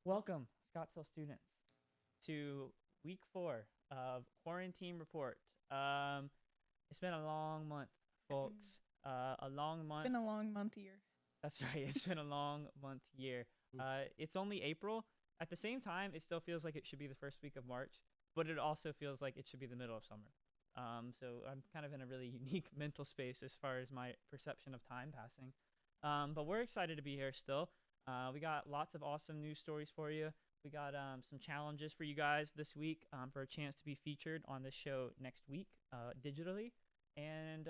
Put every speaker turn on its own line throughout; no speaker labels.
Welcome, Scottsdale students, to week 4 of QuaranTeam Report. It's been a long month, folks. A long month.
Been a long month year.
That's right. It's been a long month year. It's only April. At the same time, it still feels like it should be the first week of March, but it also feels like it should be the middle of summer. So I'm kind of in a really unique mental space as far as my perception of time passing. But we're excited to be here still. We got lots of awesome news stories for you. We got some challenges for you guys this week for a chance to be featured on this show next week digitally. And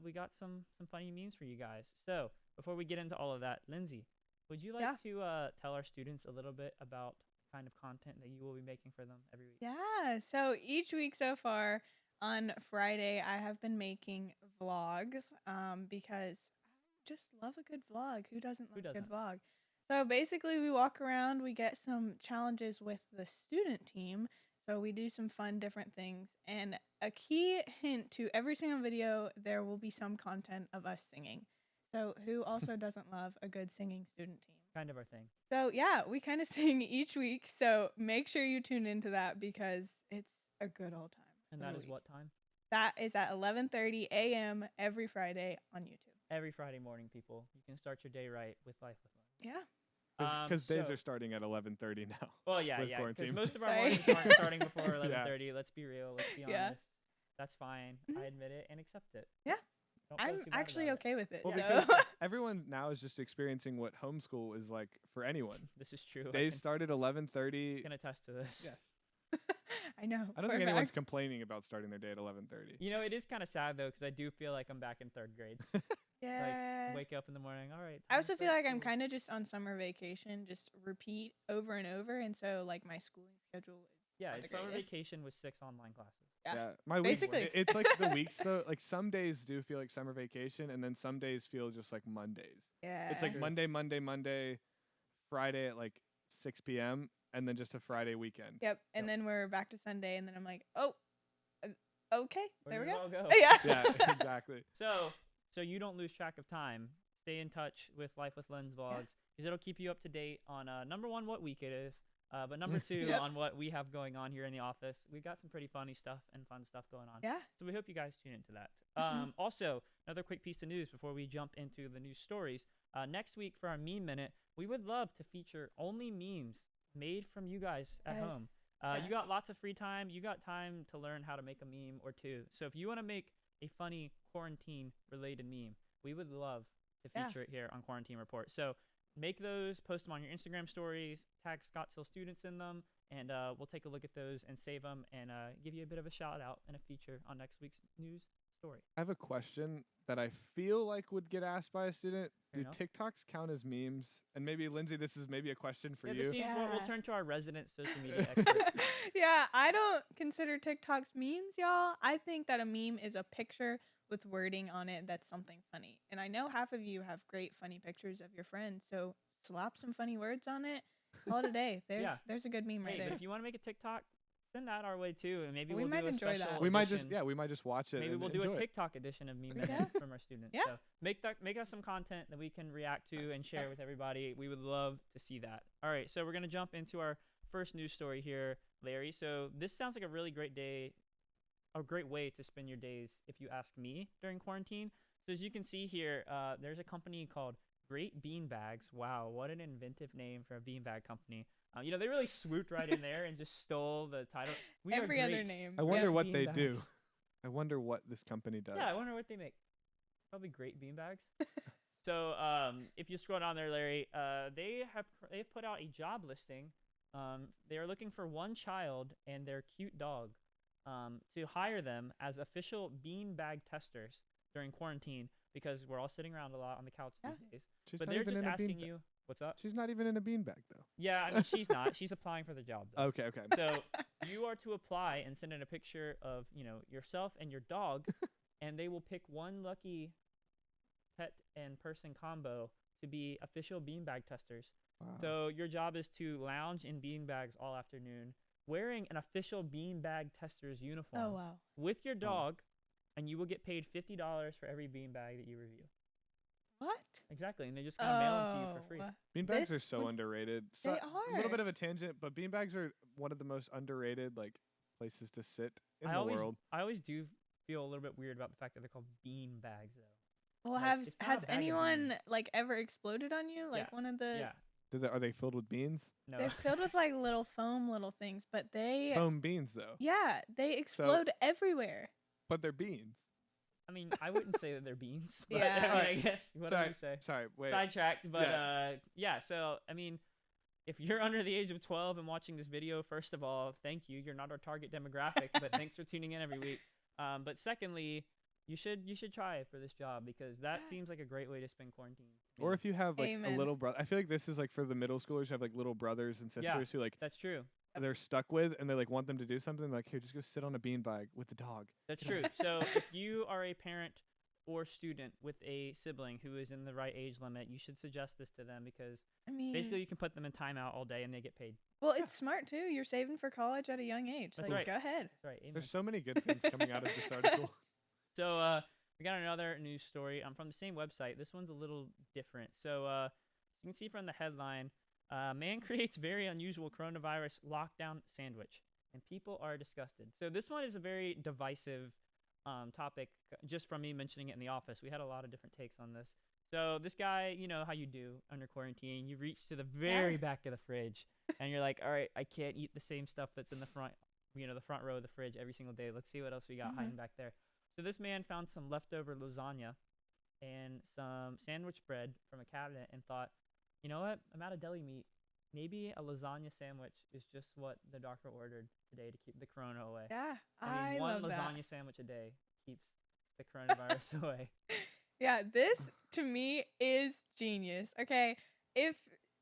we got some funny memes for you guys. So before we get into all of that, Lindsay, would you like to tell our students a little bit about the kind of content that you will be making for them every week?
Yeah, so each week so far on Friday, I have been making vlogs because I just love a good vlog. Who doesn't love a good vlog? So basically, we walk around, we get some challenges with the student team. So we do some fun, different things. And a key hint to every single video, there will be some content of us singing. So who also doesn't love a good singing student team?
Kind of our thing.
So yeah, we kind of sing each week. So make sure you tune into that because it's a good old time.
And that is what time?
That is at 11:30 a.m. every Friday on YouTube.
Every Friday morning, people. You can start your day right with Life with Love.
Yeah.
Because days are starting at 11:30 now.
Well, yeah. Because most of our mornings aren't starting before 11:30. Let's be real. Let's be honest. That's fine. I admit it and accept it.
Yeah.
I'm
actually okay with it.
Well, because everyone now is just experiencing what homeschool is like for anyone.
This is true.
Days start at 11:30.
I can attest to this.
Yes.
I know.
I don't think anyone's complaining about starting their day at 11:30.
You know, it is kind of sad though, because I do feel like I'm back in 3rd grade.
Yeah.
Like, wake up in the morning. All right.
I also feel like I'm kind of just on summer vacation, just repeat over and over, and so like my schooling schedule is
it's summer vacation with 6 online classes.
Yeah.
My weeks,
basically.
it's like the weeks though. Like some days do feel like summer vacation, and then some days feel just like Mondays.
Yeah.
It's like Monday, Friday at like 6 p.m. and then just a Friday weekend.
Yep. And then we're back to Sunday, and then I'm like, oh, okay, there we go.
Yeah.
Yeah, exactly.
So you don't lose track of time. Stay in touch with Life with Lens vlogs because it'll keep you up to date on number 1 what week it is, but number 2 on what we have going on here in the office. We got some pretty funny stuff and fun stuff going on.
Yeah.
So we hope you guys tune into that. Also, another quick piece of news before we jump into the news stories. Next week for our meme minute, we would love to feature only memes made from you guys at home. You got lots of free time. You got time to learn how to make a meme or two. So if you want to make a funny quarantine-related meme, we would love to feature it here on QuaranTeam Report. So make those, post them on your Instagram stories, tag Scottsdale students in them, and we'll take a look at those and save them and give you a bit of a shout-out and a feature on next week's news story.
I have a question that I feel like would get asked by a student.
Fair
Do
enough.
TikToks count as memes? And maybe, Lindsay, this is maybe a question for you.
This seems we'll turn to our resident social media expert.
Yeah, I don't consider TikToks memes, y'all. I think that a meme is a picture with wording on it that's something funny. And I know half of you have great funny pictures of your friends, so slap some funny words on it. Call it a day. There's a good meme right there.
But if you want to make a TikTok, send that our way too, and maybe
We
we'll
might
do a
enjoy
special
that.
We might
edition.
just watch it.
Maybe
and
we'll do
enjoy
a
it.
TikTok edition of Meme Minute from our students.
Yeah.
So make us some content that we can react to and share with everybody. We would love to see that. All right, so we're gonna jump into our first news story here, Larry. So this sounds like a really great day, a great way to spend your days, if you ask me, during quarantine. So as you can see here, there's a company called Great Bean Bags. Wow, what an inventive name for a beanbag company. They really swooped right in there and just stole the title.
Every other name.
I wonder what they
beanbags.
do. I wonder what this company does.
Yeah, I wonder what they make. Probably great beanbags. So if you scroll down there, Larry, they've put out a job listing. They are looking for one child and their cute dog to hire them as official beanbag testers during quarantine because we're all sitting around a lot on the couch these days. But they're just asking you, what's up?
She's not even in a beanbag, though.
Yeah, I mean, she's not. She's applying for the job, though.
Okay.
So you are to apply and send in a picture of, yourself and your dog, and they will pick one lucky pet and person combo to be official beanbag testers.
Wow.
So your job is to lounge in beanbags all afternoon, wearing an official beanbag tester's uniform.
Oh, wow.
With your dog, and you will get paid $50 for every beanbag that you review.
What?
Exactly, and they just kind of mail them to you for free.
Beanbags are
This
so
would-
underrated.
They
So, a little
are.
bit of a tangent, but beanbags are one of the most underrated like places to sit in the world.
I always do feel a little bit weird about the fact that they're called bean bags, though.
Well,
Like, it's not a
has
bag of
anyone
beans.
like ever exploded on you? Like
Yeah.
one of the
Yeah,
Are they filled with beans?
no.
they're filled with like little foam little things, but they
Foam beans though.
yeah, they explode everywhere.
But they're beans.
I mean, I wouldn't say that they're beans, but
Yeah.
I, mean, I guess whatever you say.
Sorry, wait.
Sidetracked, but
Yeah.
yeah. So I mean, if you're under the age of 12 and watching this video, first of all, thank you. You're not our target demographic, but thanks for tuning in every week. But secondly, you should try for this job because that seems like a great way to spend quarantine.
Or if you have like a
Amen.
little brother, I feel like this is like for the middle schoolers who have like little brothers and sisters who like
That's true.
they're stuck with and they like want them to do something. Like, here, just go sit on a beanbag with the dog.
That's true. So if you are a parent or student with a sibling who is in the right age limit, you should suggest this to them because
I mean,
basically you can put them in timeout all day and they get paid.
well, it's smart too. You're saving for college at a young age.
That's
like,
right.
go ahead.
That's right. Amen.
There's so many good things coming out of this article.
So we got another news story. From the same website. This one's a little different. So you can see from the headline, man creates very unusual coronavirus lockdown sandwich, and people are disgusted. So this one is a very divisive topic. Just from me mentioning it in the office, we had a lot of different takes on this. So this guy, you know how you do under quarantine, you reach to the very back of the fridge, and you're like, all right, I can't eat the same stuff that's in the front, the front row of the fridge every single day. Let's see what else we got hiding back there. So this man found some leftover lasagna and some sandwich bread from a cabinet and thought, you know what? I'm out of deli meat. Maybe a lasagna sandwich is just what the doctor ordered today to keep the corona away.
Yeah,
I mean, one
love
lasagna
that.
sandwich a day keeps the coronavirus away.
Yeah, this to me is genius. Okay, if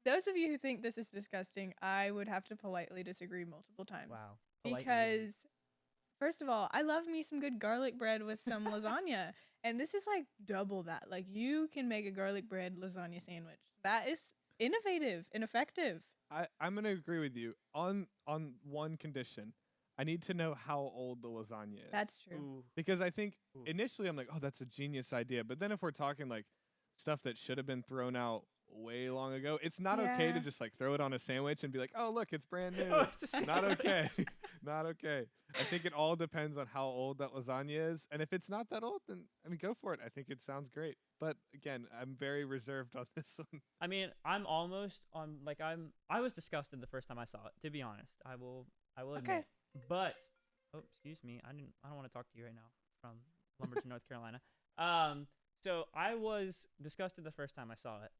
those of you who think this is disgusting, I would have to politely disagree multiple times.
Wow. Politely.
Because first of all, I love me some good garlic bread with some lasagna. And this is like double that. Like you can make a garlic bread lasagna sandwich. That is innovative and effective.
I'm gonna agree with you on one condition. I need to know how old the lasagna is.
That's true.
Ooh.
Because I think
Ooh.
initially I'm like, oh, that's a genius idea. But then if we're talking like stuff that should have been thrown out way long ago, it's not okay to
Yeah.
just like throw it on a sandwich and be like, oh, look, it's brand new.
Oh, it's a
Not
sandwich.
okay. Not okay. I think it all depends on how old that lasagna is. And if it's not that old, then I mean, go for it. I think it sounds great. But again, I'm very reserved on this one.
I mean, I'm almost on I was disgusted the first time I saw it, to be honest. I will admit.
Okay.
But excuse me, I don't want to talk to you right now from Lumberton, North Carolina. So I was disgusted the first time I saw it.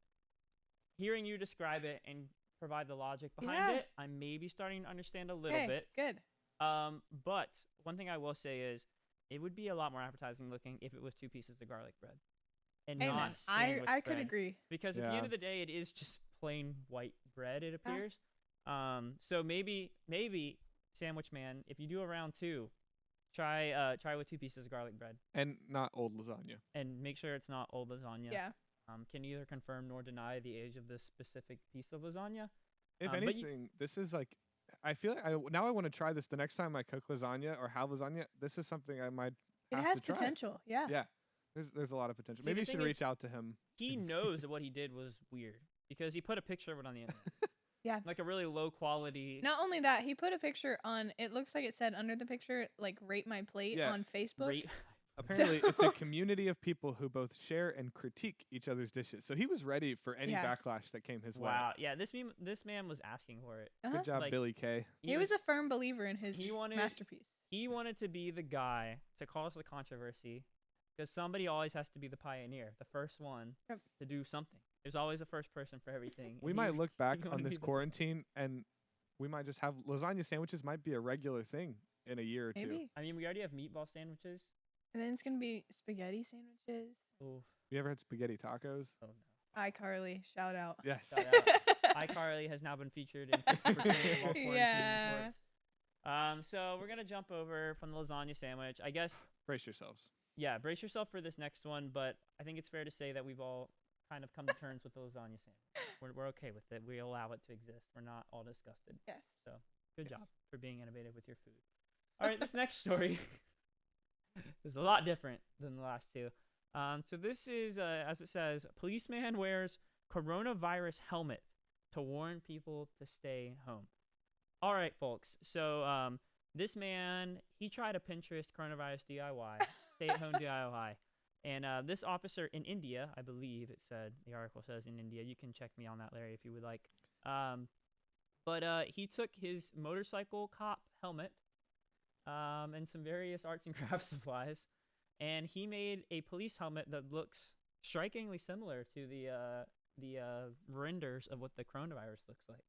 Hearing you describe it and provide the logic behind
Yeah.
it, I'm maybe starting to understand a little
Okay,
bit.
good.
But one thing I will say is it would be a lot more appetizing looking if it was 2 pieces of garlic bread and
Amen.
not
I
sandwich
could
bread.
agree.
Because at the
Yeah.
end of the day, it is just plain white bread, it appears. So maybe sandwich man, if you do a round 2, try with 2 pieces of garlic bread
And not old lasagna.
and make sure it's not old lasagna.
Yeah.
Can neither confirm nor deny the age of this specific piece of lasagna.
If
But you-
anything, this is like, I feel like now I want to try this the next time I cook lasagna or have lasagna. This is something I might
It
have
has
to try.
potential. Yeah.
Yeah. There's a lot of potential.
See,
Maybe
the
you should
thing
reach
is,
out to him.
He knows that what he did was weird because he put a picture of it on the internet.
Yeah.
Like a really low quality.
Not only that, he put a picture on, it looks like it said under the picture, like, rate my plate
Yeah.
on Facebook.
rate.
Apparently, it's a community of people who both share and critique each other's dishes. So he was ready for any
Yeah.
backlash that came his
Wow. Yeah, this man was asking for it.
way.
Uh-huh.
Good job,
Like-
Billy Kay.
He was a firm believer in his
he wanted-
masterpiece.
He wanted to be the guy to cause the controversy because somebody always has to be the pioneer, the first one
Yep.
to do something. There's always a first person for everything.
We
and
might
he-
look back
wanted
on
to
this
be the-
quarantine and we might just have lasagna sandwiches might be a regular thing in a year or two.
Maybe.
I mean, we already have meatball sandwiches.
And then it's going to be spaghetti sandwiches.
Oof.
You ever had spaghetti tacos?
Oh no.
iCarly, shout out.
Yes.
Shout out. iCarly has now been featured in 50% of all quarantine
Yeah.
reports. So we're gonna jump over from the lasagna sandwich. I guess,
Brace yourselves.
yeah, brace yourself for this next one. But I think it's fair to say that we've all kind of come to terms with the lasagna sandwich. We're okay with it. We allow it to exist. We're not all disgusted.
Yes.
Good
Yes.
job for being innovative with your food. All right, this next story is a lot different than the last 2. So this is, as it says, policeman wears coronavirus helmet to warn people to stay home. All right, folks. So this man, he tried a Pinterest coronavirus DIY, stay-at-home DIY. And this officer in India, I believe it said, the article says in India. You can check me on that, Larry, if you would like. But he took his motorcycle cop helmet and some various arts and crafts supplies, and he made a police helmet that looks strikingly similar to the renders of what the coronavirus looks like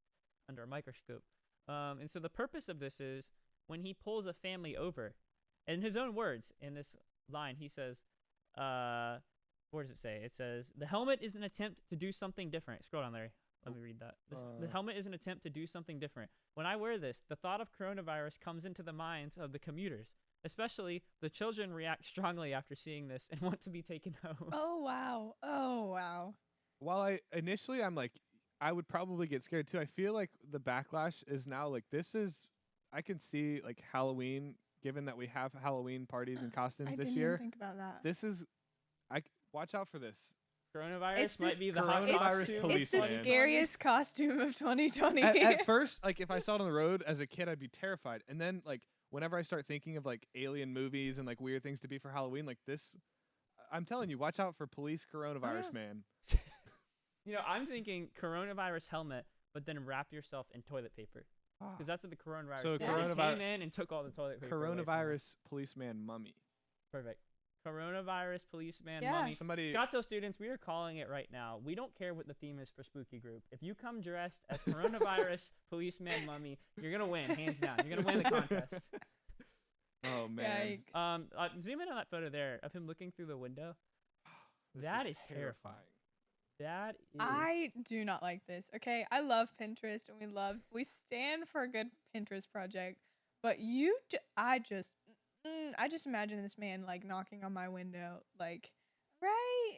under a microscope. And so the purpose of this is when he pulls a family over, in his own words, in this line, he says, what does it say? It says, the helmet is an attempt to do something different. Scroll down, Larry. Let me read that. The helmet is an attempt to do something different. When I wear this, the thought of coronavirus comes into the minds of the commuters. Especially, the children react strongly after seeing this and want to be taken home.
Oh, wow. Oh, wow.
While I'm like, I would probably get scared too. I feel like the backlash is now like, I can see like Halloween, given that we have Halloween parties and costumes this year.
I didn't even think about that.
Watch out for this.
Coronavirus might be the
coronavirus policeman.
It's the scariest costume of 2020.
At first, like if I saw it on the road as a kid, I'd be terrified. And then like whenever I start thinking of like alien movies and like weird things to be for Halloween, like this, I'm telling you, watch out for police coronavirus man.
I'm thinking coronavirus helmet, but then wrap yourself in toilet paper. Because that's what the coronavirus came in and took all the toilet paper.
Coronavirus policeman mummy.
Perfect. Coronavirus policeman mummy. Scottsdale students, we are calling it right now. We don't care what the theme is for Spooky Group. If you come dressed as coronavirus policeman mummy, you're gonna win, hands down. You're gonna win the contest.
Oh man.
Zoom in on that photo there of him looking through the window. That is terrifying. That is.
I do not like this. Okay, I love Pinterest and we stand for a good Pinterest project, but I just imagine this man like knocking on my window, like, right,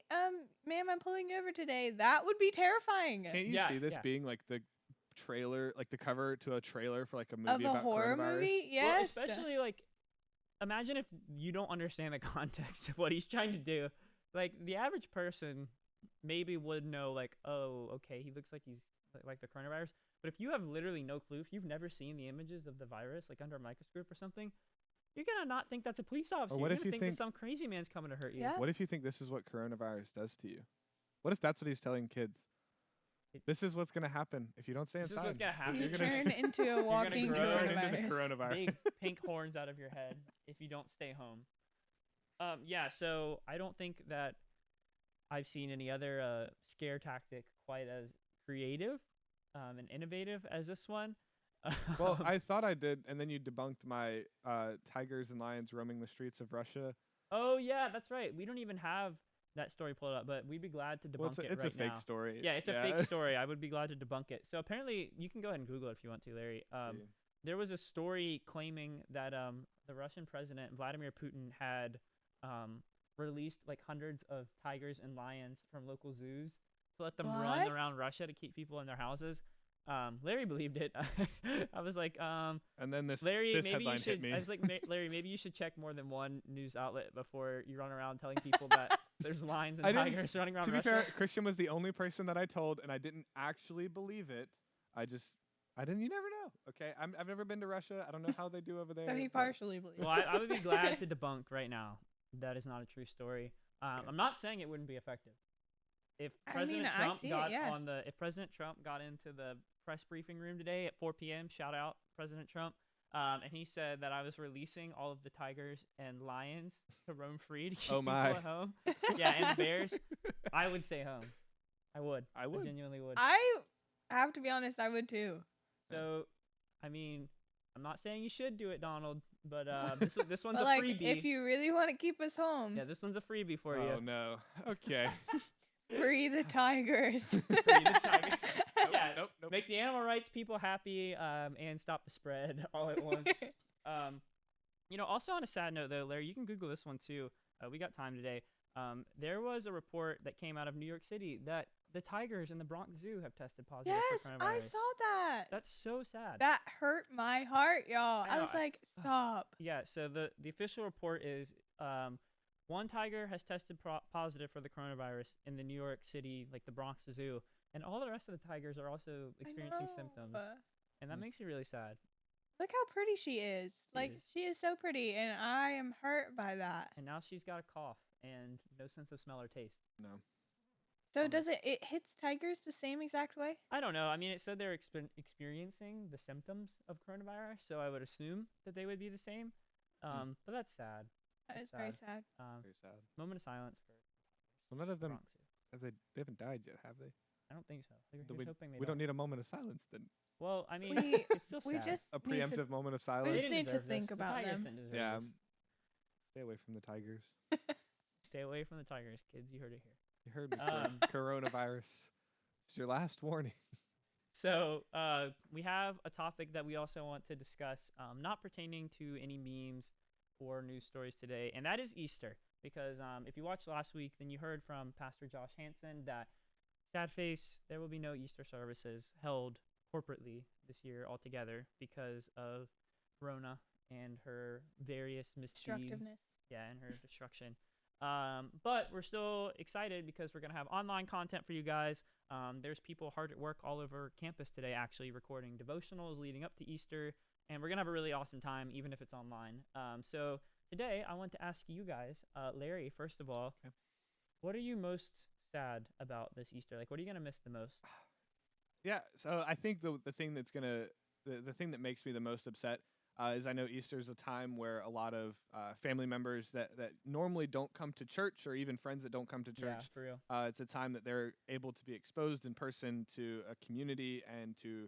ma'am, I'm pulling over today. That would be terrifying.
Can't you see this being like the trailer, like the cover to a trailer for like a movie
of
about
a horror movie? Yes.
Well, especially like, imagine if you don't understand the context of what he's trying to do. Like the average person maybe would know, like, oh, okay, he looks like he's like the coronavirus. But if you have literally no clue, if you've never seen the images of the virus, like under a microscope or something, you're gonna not think that's a police officer.
Or what
you're
if
gonna
you
think that some crazy man's coming to hurt you.
Yeah.
What if you think this is what coronavirus does to you? What if that's what he's telling kids? This is what's gonna happen if you don't stay inside.
This is what's gonna happen.
You turn into a walking
coronavirus.
Big pink horns out of your head if you don't stay home. So I don't think that I've seen any other scare tactic quite as creative and innovative as this one.
Well, I thought I did, and then you debunked my tigers and lions roaming the streets of Russia.
Oh, yeah, that's right. We don't even have that story pulled up, but we'd be glad to debunk it right now.
It's a fake story.
Yeah, it's a fake story. I would be glad to debunk it. So apparently, you can go ahead and Google it if you want to, Larry. There was a story claiming that the Russian president, Vladimir Putin, had released like hundreds of tigers and lions from local zoos to let them run around Russia to keep people in their houses. Larry believed it. I was like, and
then this
headline hit me. I was like, Larry, maybe you should check more than one news outlet before you run around telling people that there's lions and tigers running around Russia.
To be fair, Christian was the only person that I told, and I didn't actually believe it. I didn't. You never know. Okay, I've never been to Russia. I don't know how they do over there.
So he partially believes.
Well, I would be glad to debunk right now that is not a true story. I'm not saying it wouldn't be effective. If President Trump got into the press briefing room today at 4 p.m., shout out President Trump, and he said that I was releasing all of the tigers and lions to roam free to keep people at home. Yeah, and bears, I would stay home. I would. I genuinely would.
I have to be honest, I would too.
So, I mean, I'm not saying you should do it, Donald, but this one's a
like,
freebie.
If you really want to keep us home.
Yeah, this one's a freebie for you.
Oh, no. Okay.
Free the tigers.
Free the tigers. Yeah,
nope.
Make the animal rights people happy and stop the spread all at once. Also on a sad note, though, Larry, you can Google this one, too. We got time today. There was a report that came out of New York City that the tigers in the Bronx Zoo have tested positive for coronavirus.
Yes, I saw that.
That's so sad.
That hurt my heart, y'all. I was like, stop.
Yeah, so the official report is one tiger has tested positive for the coronavirus in the New York City, like the Bronx Zoo, and all the rest of the tigers are also experiencing symptoms, and that makes me really sad.
Look how pretty she is. She is so pretty, and I am hurt by that.
And now she's got a cough and no sense of smell or taste.
No.
So does it hits tigers the same exact way?
I don't know. I mean, it said they're experiencing the symptoms of coronavirus, so I would assume that they would be the same. But that's sad.
That is very sad.
Very sad.
Moment of silence for.
Well, none of them they haven't died yet, have they?
I don't think so.
We don't need a moment of silence then.
Well, I mean, it's still sad.
We just
a preemptive moment of silence.
We just need to think about them.
Yeah. Stay away from the tigers.
Stay away from the tigers, kids. You heard it here.
You heard me. Coronavirus. It's your last warning.
So we have a topic that we also want to discuss, not pertaining to any memes or news stories today, and that is Easter. Because if you watched last week, then you heard from Pastor Josh Hansen that, sad face, there will be no Easter services held corporately this year altogether because of Rona and her various misdeeds. Yeah, and her destruction. But we're still excited because we're going to have online content for you guys. There's people hard at work all over campus today actually recording devotionals leading up to Easter, and we're going to have a really awesome time even if it's online. So today I want to ask you guys, Larry, first of all, what are you most sad about this Easter? Like, what are you going to miss the most?
Yeah, so I think the thing that's the thing that makes me the most upset is I know Easter is a time where a lot of family members that normally don't come to church, or even friends that don't come to church,
for real.
It's a time that they're able to be exposed in person to a community and to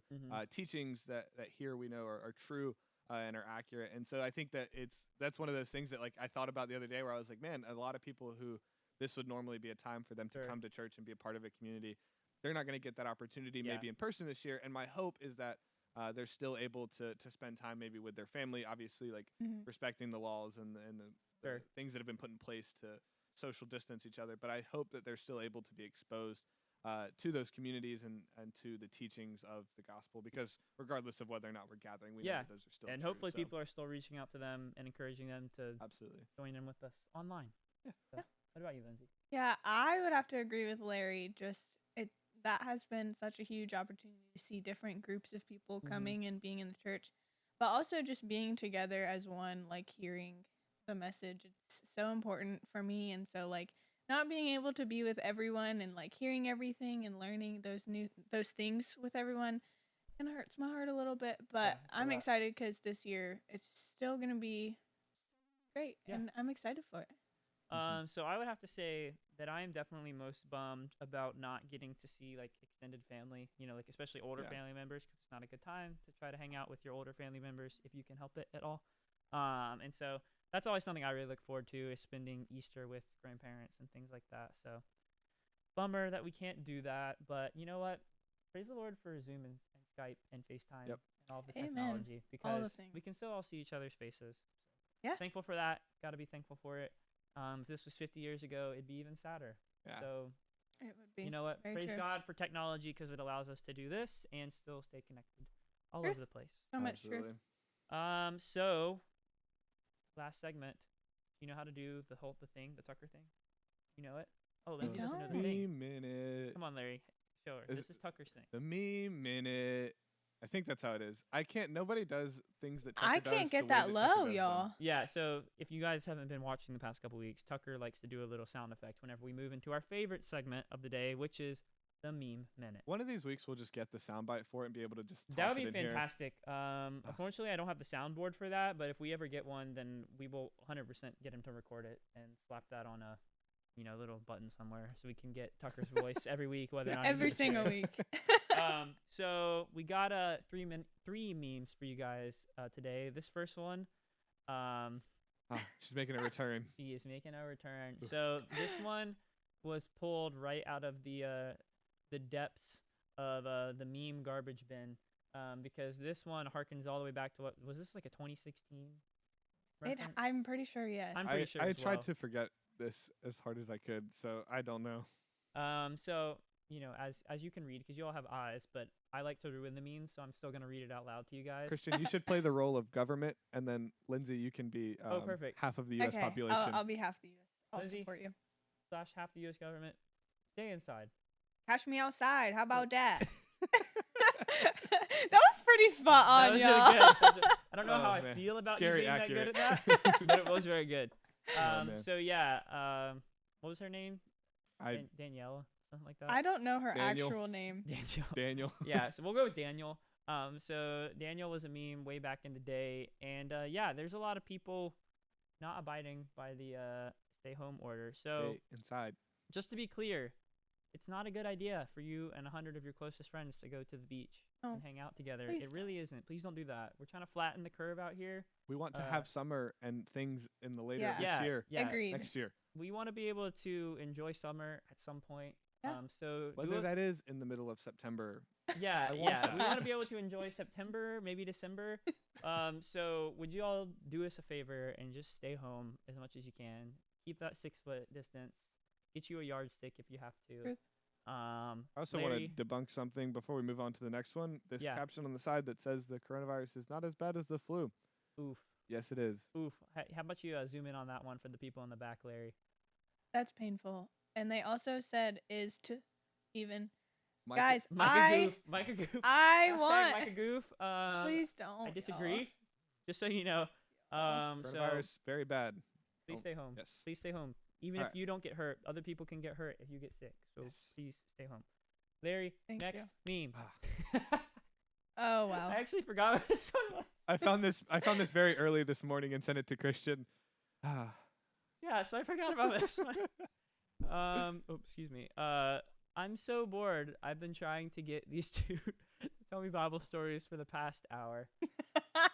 teachings that here we know are true and are accurate. And so I think that that's one of those things that like I thought about the other day where I was like, man, a lot of people who this would normally be a time for them to come to church and be a part of a community, they're not going to get that opportunity maybe in person this year. And my hope is that they're still able to spend time maybe with their family, obviously like respecting the laws and the things that have been put in place to social distance each other. But I hope that they're still able to be exposed to those communities and to the teachings of the gospel, because regardless of whether or not we're gathering, we know that those are still
and
true,
hopefully people are still reaching out to them and encouraging them to join in with us online. What about you, Lindsay?
Yeah, I would have to agree with Larry. That has been such a huge opportunity to see different groups of people coming and being in the church, but also just being together as one, like hearing the message. It's so important for me. And so like not being able to be with everyone and like hearing everything and learning those things with everyone kind of hurts my heart a little bit, but I'm excited because this year it's still going to be great and I'm excited for it.
So I would have to say that I am definitely most bummed about not getting to see like extended family, like especially older family members, because it's not a good time to try to hang out with your older family members if you can help it at all. And so that's always something I really look forward to, is spending Easter with grandparents and things like that. So bummer that we can't do that, but you know what? Praise the Lord for Zoom and Skype and FaceTime and all the technology, because we can still all see each other's faces.
Yeah.
Thankful for that. Got to be thankful for it. If this was 50 years ago, it'd be even sadder. Yeah. So,
it would be.
You know what? Praise God for technology, because it allows us to do this and still stay connected all over the place.
So much truth.
So, last segment. You know how to do the Tucker thing? You know it? Oh, Lindsay doesn't know the thing.
Meme minute.
Come on, Larry. Show her. This is Tucker's thing.
The meme minute. I think that's how it is. Nobody does things that Tucker
I can't get that low, y'all.
Yeah, so if you guys haven't been watching the past couple weeks, Tucker likes to do a little sound effect whenever we move into our favorite segment of the day, which is the meme minute.
One of these weeks we'll just get the soundbite for it and be able to just toss
that would
it
be
in
fantastic. Unfortunately, I don't have the soundboard for that, but if we ever get one, then we will 100% get him to record it and slap that on a little button somewhere so we can get Tucker's voice every week, whether or not
every single week.
So we got three memes for you guys today. This first one,
she's making a return.
She is making a return. So this one was pulled right out of the depths of the meme garbage bin, because this one harkens all the way back to what was this, like a 2016 reference?
I'm pretty sure, yes.
I'm pretty sure.
I tried to forget this as hard as I could, so I don't know.
So as you can read, because you all have eyes, but I like to ruin the memes, so I'm still gonna read it out loud to you guys.
Christian, you should play the role of government, and then Lindsay, you can be
perfect.
half of the U.S. population.
I'll be half the U.S. I'll
Lindsay
support you.
/ half the U.S. government, stay inside.
Cash me outside. How about that? That was pretty spot on,
That was
y'all.
really good. I don't know how
man.
I feel about
Scary
you being
accurate.
that good at that, but it was very good.
Man.
So yeah, what was her name?
I
Danielle, something like that.
I don't know her
Daniel.
actual name.
Daniel.
Yeah, so we'll go with Daniel. So Daniel was a meme way back in the day, and yeah, there's a lot of people not abiding by the stay home order. So
Stay inside.
just to be clear, it's not a good idea for you and 100 of your closest friends to go to the beach
No.
and hang out together.
Please
It really isn't. Please don't do that. We're trying to flatten the curve out here.
We want to have summer and things in the later
Yeah.
this year.
Yeah.
Agreed.
Next year.
We want to be able to enjoy summer at some point.
Yeah.
So
Whether that is in the middle of September.
yeah,
I want that.
we want to be able to enjoy September, maybe December. So would you all do us a favor and just stay home as much as you can? Keep that 6-foot distance. Get you a yardstick if you have to.
Truth.
I also want
Larry,
to debunk something before we move on to the next one. This
Yeah.
caption on the side that says the coronavirus is not as bad as the flu.
oof,
Yes, it is.
oof. How about you zoom in on that one for the people in the back, Larry?
That's painful. And they also said is to even.
Mike,
Guys,
Micah Goof.
I
Hashtag
want.
Micah Goof.
Please don't.
I disagree. Just so you know. So
coronavirus, very bad.
please stay home.
Yes.
Please stay home. Even
All
if
right.
you don't get hurt, other people can get hurt if you get sick. So
Yes.
please stay home. Larry,
Thank
next meme.
Oh wow.
I actually forgot what this one was.
I found this very early this morning and sent it to Christian.
Yeah, so I forgot about this one. Excuse me. I'm so bored. I've been trying to get these two to tell me Bible stories for the past hour.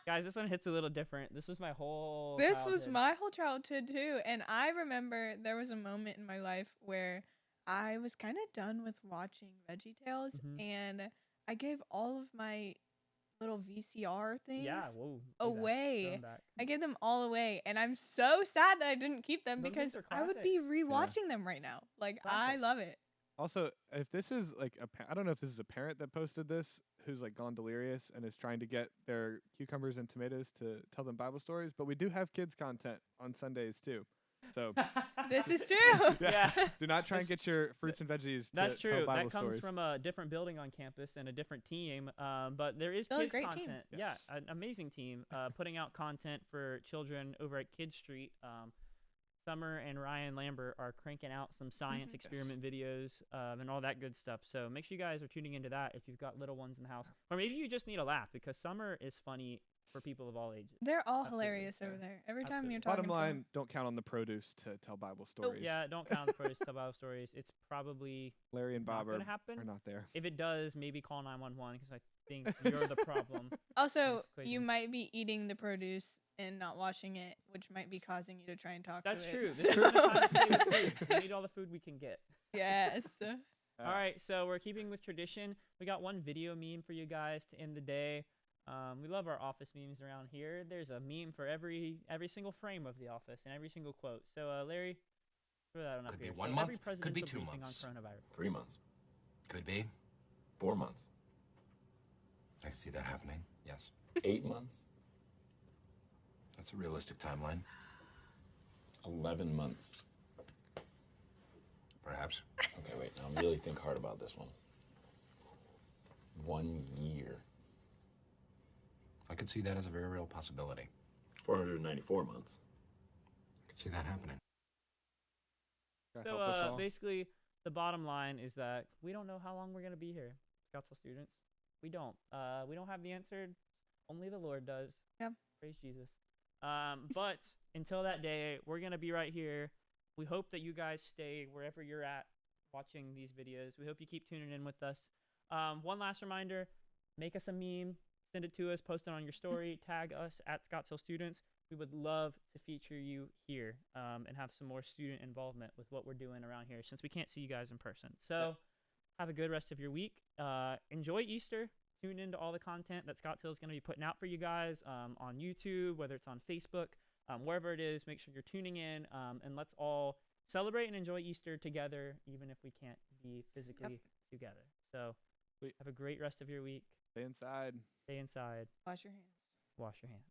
Guys, this one hits a little different. This was my whole
This was
childhood.
my whole childhood too, and I remember there was a moment in my life where I was kind of done with watching VeggieTales,
Mhm.
and I gave all of my little VCR things
Yeah, whoa. do that.
away.
Throw 'em back.
I gave them all away, and I'm so sad that I didn't keep them
Those
because
things are
I would be
classics.
rewatching them right now. Like I
Classics.
love it.
Also, if this is like I don't know if this is a parent that posted this who's like gone delirious and is trying to get their cucumbers and tomatoes to tell them Bible stories, but we do have kids content on Sundays too. So
This is true.
Yeah.
do not try and
That's-
get your fruits and veggies
That's
to tell
true.
Bible
That comes
stories.
from a different building on campus and a different team. But there is
Still a
kids
great team.
content.
Yes.
Yeah, an amazing team putting out content for children over at Kid Street. Summer and Ryan Lambert are cranking out some science experiment videos and all that good stuff. So make sure you guys are tuning into that if you've got little ones in the house. Or maybe you just need a laugh because Summer is funny for people of all ages.
They're all
Absolutely,
hilarious
yeah.
over there. Every time
Absolutely.
you're talking
Bottom
to
line,
them.
don't count on the produce to tell Bible stories.
Yeah, don't count on the first Bible stories. It's probably
Larry and
not
Bob
going
are
to happen.
not there.
If it does, maybe call 911 because I think you're the problem.
Also,
That's
you
crazy.
might be eating the produce and not washing it, which might be causing you to try and talk
That's
to
true.
it.
This isn't the time to play with food. We need all the food we can get.
Yes.
All right, so we're keeping with tradition. We got one video meme for you guys to end the day. We love our office memes around here. There's a meme for every single frame of the office and every single quote. So Larry, throw that on up
Could be
here.
1
so
month,
every
could be
presidential
2
briefing
months.
on coronavirus.
3 months. Could be 4 months. I can see that happening, yes. 8 months. That's a realistic timeline.
11 months.
Perhaps.
Okay, wait. Now really think hard about this one. 1 year.
I could see that as a very real possibility.
494 months.
I could see that happening.
God
So
help us all.
basically, the bottom line is that we don't know how long we're gonna be here, Scoutsville students. We don't. We don't have the answer. Only the Lord does.
Yep.
Praise Jesus. But until that day, we're gonna be right here. We hope that you guys stay wherever you're at watching these videos. We hope you keep tuning in with us. One last reminder: make us a meme, send it to us, post it on your story, tag us at Scottsdale Students. We would love to feature you here and have some more student involvement with what we're doing around here since we can't see you guys in person. So have a good rest of your week. Enjoy Easter. Tune into all the content that Scottsdale is going to be putting out for you guys on YouTube, whether it's on Facebook, wherever it is. Make sure you're tuning in and let's all celebrate and enjoy Easter together, even if we can't be physically together. So
Sweet.
have a great rest of your week.
Stay inside.
Stay inside.
Wash your hands.
Wash your hands.